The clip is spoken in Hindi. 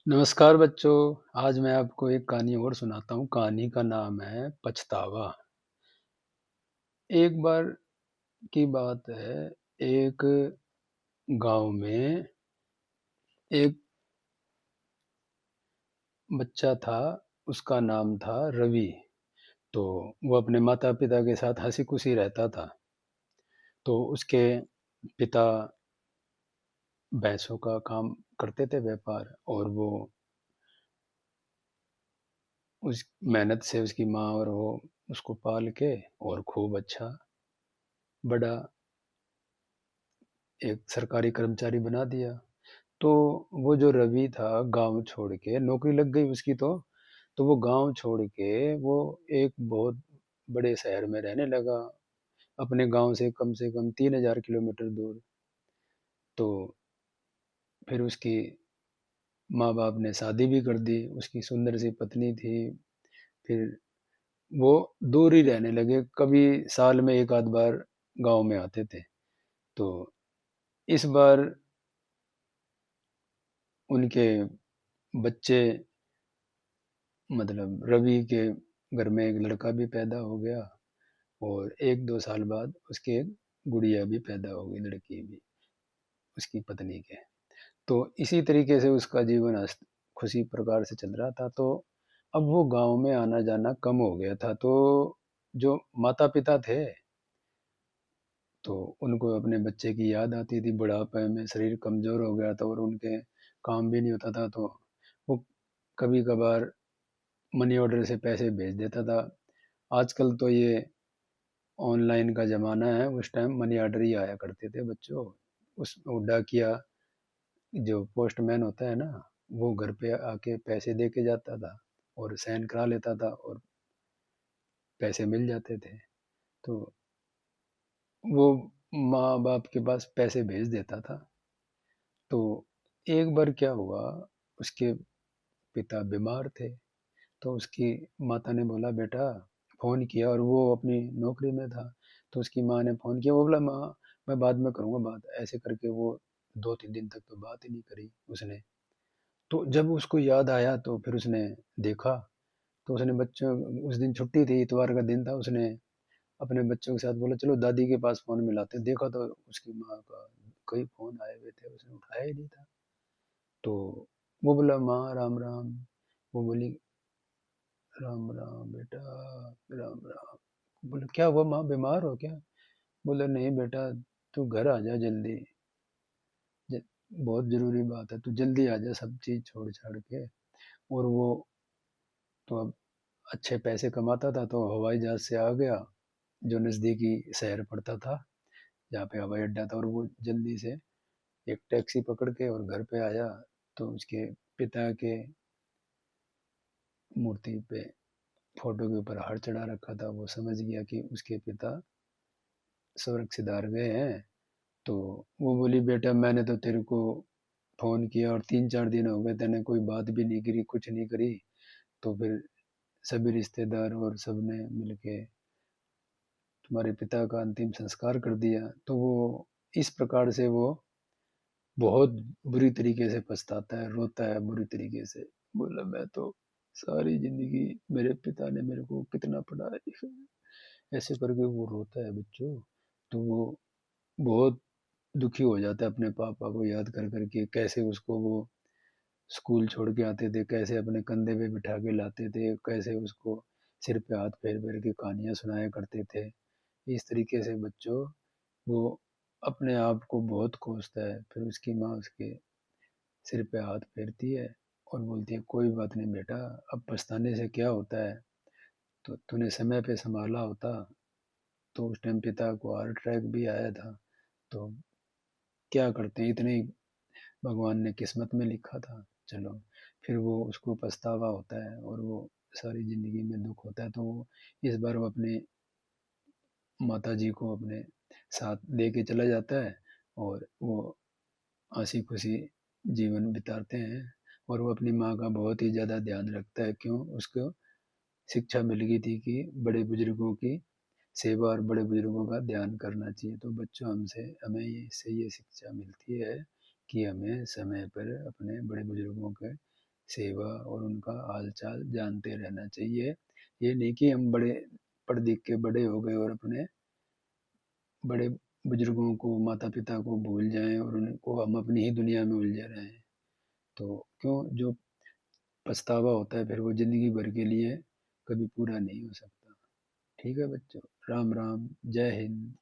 नमस्कार बच्चों। आज मैं आपको एक कहानी और सुनाता हूँ। कहानी का नाम है पछतावा। एक बार की बात है। एक गांव में एक बच्चा था। उसका नाम था रवि। तो वो अपने माता पिता के साथ हंसी खुशी रहता था। तो उसके पिता भैंसों का काम करते थे, व्यापार। और वो उस मेहनत से उसकी माँ और वो उसको पाल के और खूब अच्छा बड़ा एक सरकारी कर्मचारी बना दिया। तो वो जो रवि था, गांव छोड़ के नौकरी लग गई उसकी। तो वो गांव छोड़ के वो एक बहुत बड़े शहर में रहने लगा, अपने गांव से कम 3,000 किलोमीटर दूर। तो फिर उसकी माँ बाप ने शादी भी कर दी, उसकी सुंदर सी पत्नी थी। फिर वो दूर ही रहने लगे, कभी साल में एक आध बार गांव में आते थे। तो इस बार उनके बच्चे, मतलब रवि के घर में एक लड़का भी पैदा हो गया। और एक दो साल बाद उसके एक गुड़िया भी पैदा हो गई, लड़की भी, उसकी पत्नी के। तो इसी तरीके से उसका जीवन खुशी प्रकार से चल रहा था। तो अब वो गांव में आना जाना कम हो गया था। तो जो माता पिता थे, तो उनको अपने बच्चे की याद आती थी। बुढ़ापे में शरीर कमजोर हो गया था और उनके काम भी नहीं होता था। तो वो कभी कभार मनी ऑर्डर से पैसे भेज देता था। आजकल तो ये ऑनलाइन का ज़माना है, उस टाइम मनी ऑर्डर ही आया करते थे बच्चों। उस वो डाकिया जो पोस्टमैन होता है ना, वो घर पे आके पैसे दे के जाता था और साइन करा लेता था और पैसे मिल जाते थे। तो वो माँ बाप के पास पैसे भेज देता था। तो एक बार क्या हुआ, उसके पिता बीमार थे। तो उसकी माता ने बोला, बेटा, फ़ोन किया, और वो अपनी नौकरी में था। तो उसकी माँ ने फ़ोन किया, वो बोला, माँ मैं बाद में करूँगा बात, ऐसे करके वो 2-3 दिन तक तो बात ही नहीं करी उसने। तो जब उसको याद आया तो फिर उसने देखा। तो उसने बच्चों, उस दिन छुट्टी थी, इतवार का दिन था। उसने अपने बच्चों के साथ बोला, चलो दादी के पास फ़ोन मिलाते हैं। देखा तो उसकी माँ का कई फ़ोन आए हुए थे, उसने उठाया ही नहीं था। तो वो बोला, माँ राम राम। वो बोली, राम राम बेटा, राम राम। बोले, क्या हुआ माँ, बीमार हो क्या? बोले, नहीं बेटा, तू घर आ जा जल्दी। ज- बहुत जरूरी बात है, तू जल्दी आ जा सब चीज छोड़ छाड़ के। और वो तो अब अच्छे पैसे कमाता था, तो हवाई जहाज से आ गया, जो नज़दीकी शहर पड़ता था जहाँ पे हवाई अड्डा था। और वो जल्दी से एक टैक्सी पकड़ के और घर पे आया। तो उसके पिता के मूर्ति पे, फोटो के ऊपर हार चढ़ा रखा था। वो समझ गया कि उसके पिता स्वर्ग सिधार गए हैं। तो वो बोली, बेटा मैंने तो तेरे को फोन किया और 3-4 दिन हो गए, तेने कोई बात भी नहीं करी, कुछ नहीं करी। तो फिर सभी रिश्तेदार और सबने मिलके तुम्हारे पिता का अंतिम संस्कार कर दिया। तो वो इस प्रकार से वो बहुत बुरी तरीके से पछताता है, रोता है बुरी तरीके से। बोला, मैं तो सारी जिंदगी, मेरे पिता ने मेरे को कितना पढ़ाया, ऐसे करके वो रोता है बच्चों। तो वो बहुत दुखी हो जाता है अपने पापा को याद कर करके, कैसे उसको वो स्कूल छोड़ के आते थे, कैसे अपने कंधे पे बिठा के लाते थे, कैसे उसको सिर पे हाथ फेर फेर के कहानियां सुनाया करते थे। इस तरीके से बच्चों वो अपने आप को बहुत कोसता है। फिर उसकी माँ उसके सिर पे हाथ फेरती है और बोलती है, कोई बात नहीं बेटा, अब पछताने से क्या होता है, तो तूने समय पे संभाला होता। तो उस टाइम पिता को हार्ट अटैक भी आया था। तो क्या करते हैं, इतने ही भगवान ने किस्मत में लिखा था। चलो, फिर वो उसको पछतावा होता है और वो सारी जिंदगी में दुख होता है। तो वो इस बार वो अपने माता जी को अपने साथ लेके चला जाता है और वो हंसी खुशी जीवन बिताते हैं। और वो अपनी माँ का बहुत ही ज़्यादा ध्यान रखता है। क्यों? उसको शिक्षा मिल गई थी कि बड़े बुजुर्गों की सेवा और बड़े बुजुर्गों का ध्यान करना चाहिए। तो बच्चों, हमसे हमें इससे ये शिक्षा मिलती है कि हमें समय पर अपने बड़े बुजुर्गों के सेवा और उनका हालचाल जानते रहना चाहिए। ये नहीं कि हम बड़े पढ़ लिख के बड़े हो गए और अपने बड़े बुजुर्गों को, माता पिता को भूल जाएं और उनको हम अपनी ही दुनिया में उलझे रहें। तो क्यों, जो पछतावा होता है फिर वो जिंदगी भर के लिए कभी पूरा नहीं हो सकता। ठीक है बच्चों, राम राम, जय हिंद।